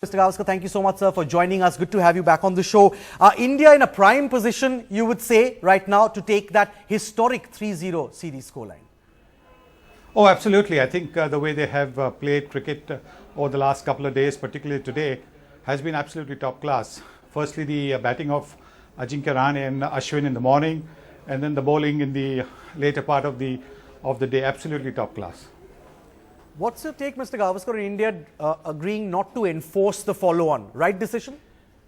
Mr. Gavaskar, thank you so much, sir, for joining us. Good to have you back on the show. India in a prime position, you would say, right now, to take that historic 3-0 series scoreline. Oh, absolutely. I think the way they have played cricket over the last couple of days, particularly today, has been absolutely top class. Firstly, the batting of Ajinkya Rahane and Ashwin in the morning, and then the bowling in the later part of the day, absolutely top class. What's your take, Mr. Gavaskar, in India agreeing not to enforce the follow-on? Right decision?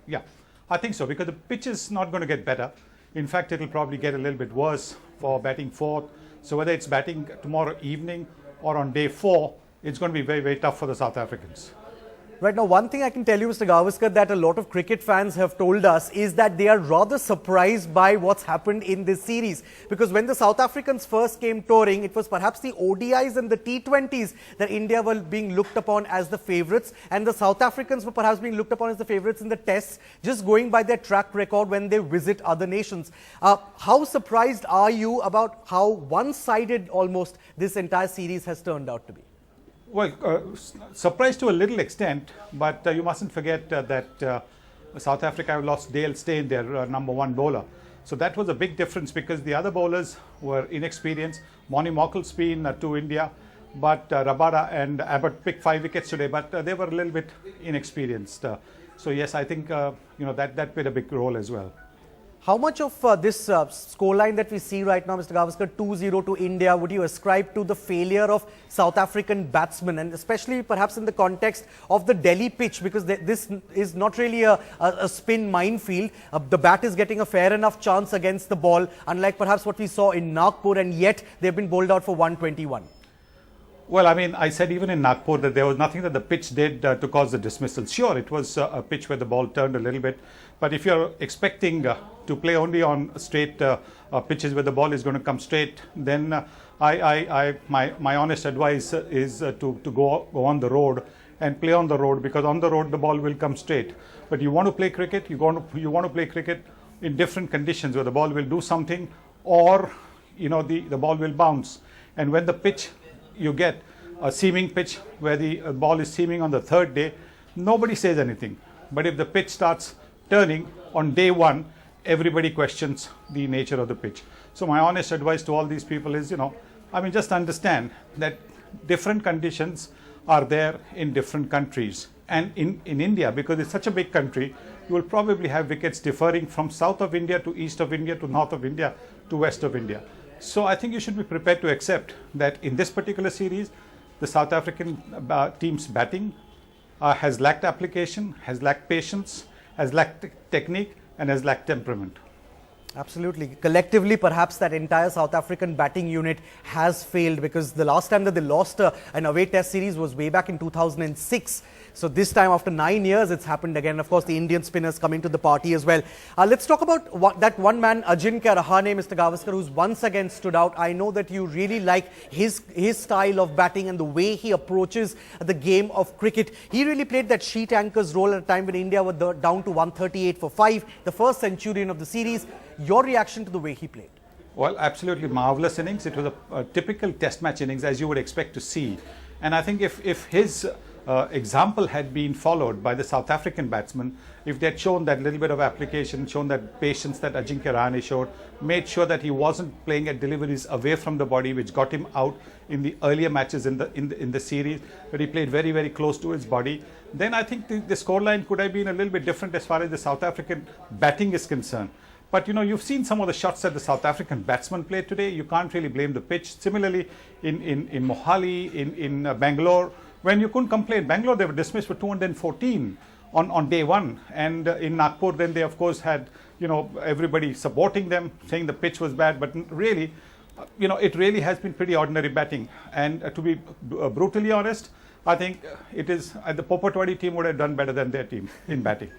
Yeah, I think so, because the pitch is not going to get better. In fact, it will probably get a little bit worse for batting fourth. So whether it's batting tomorrow evening or on day 4, it's going to be very, very tough for the South Africans. Right now, one thing I can tell you, Mr. Gavaskar, that a lot of cricket fans have told us is that they are rather surprised by what's happened in this series. Because when the South Africans first came touring, it was perhaps the ODIs and the T20s that India were being looked upon as the favourites. And the South Africans were perhaps being looked upon as the favourites in the tests, just going by their track record when they visit other nations. How surprised are you about how one-sided almost this entire series has turned out to be? Well, surprised to a little extent, but you mustn't forget that South Africa have lost Dale Steyn, their #1 bowler. So that was a big difference because the other bowlers were inexperienced. Moni Mokkel's been to India, but Rabada and Abbott picked 5 wickets today, but they were a little bit inexperienced. So yes, I think that played a big role as well. How much of this scoreline that we see right now, Mr. Gavaskar, 2-0 to India, would you ascribe to the failure of South African batsmen, and especially perhaps in the context of the Delhi pitch, because this is not really a spin minefield. The bat is getting a fair enough chance against the ball, unlike perhaps what we saw in Nagpur, and yet they've been bowled out for 121. Well, I mean, I said even in Nagpur that there was nothing that the pitch did to cause the dismissal. Sure, it was a pitch where the ball turned a little bit, but if you're expecting to play only on straight pitches where the ball is going to come straight, then my honest advice is to go on the road and play on the road, because on the road the ball will come straight. But you want to play cricket, you want to play cricket in different conditions where the ball will do something, or the ball will bounce. And when the pitch, you get a seaming pitch where the ball is seaming on the 3rd day, nobody says anything. But if the pitch starts turning on day 1, everybody questions the nature of the pitch. So my honest advice to all these people is, just understand that different conditions are there in different countries. And in India, because it's such a big country, you will probably have wickets differing from south of India to east of India to north of India to west of India. So I think you should be prepared to accept that in this particular series, the South African team's batting has lacked application, has lacked patience, has lacked technique, and has lacked temperament. Absolutely. Collectively, perhaps that entire South African batting unit has failed, because the last time that they lost an away test series was way back in 2006. So this time, after 9 years, it's happened again. Of course, the Indian spinners coming to the party as well. Let's talk about that one man, Ajinkya Rahane, Mr. Gavaskar, who's once again stood out. I know that you really like his style of batting and the way he approaches the game of cricket. He really played that sheet anchor's role at a time when India were down to 138 for 5, the first centurion of the series. Your reaction to the way he played? Well, absolutely marvellous innings. It was a typical test match innings, as you would expect to see. And I think if his example had been followed by the South African batsmen, if they had shown that little bit of application, shown that patience that Ajinkya Rahane showed, made sure that he wasn't playing at deliveries away from the body, which got him out in the earlier matches in the series, but he played very, very close to his body, then I think the scoreline could have been a little bit different as far as the South African batting is concerned. But you've seen some of the shots that the South African batsmen played today. You can't really blame the pitch. Similarly, in Mohali, in Bangalore, when you couldn't complain. Bangalore, they were dismissed for 214 on day 1. And in Nagpur, then they of course had, everybody supporting them, saying the pitch was bad. But really, it really has been pretty ordinary batting. And to be brutally honest, I think it is the Popotwadi team would have done better than their team in batting.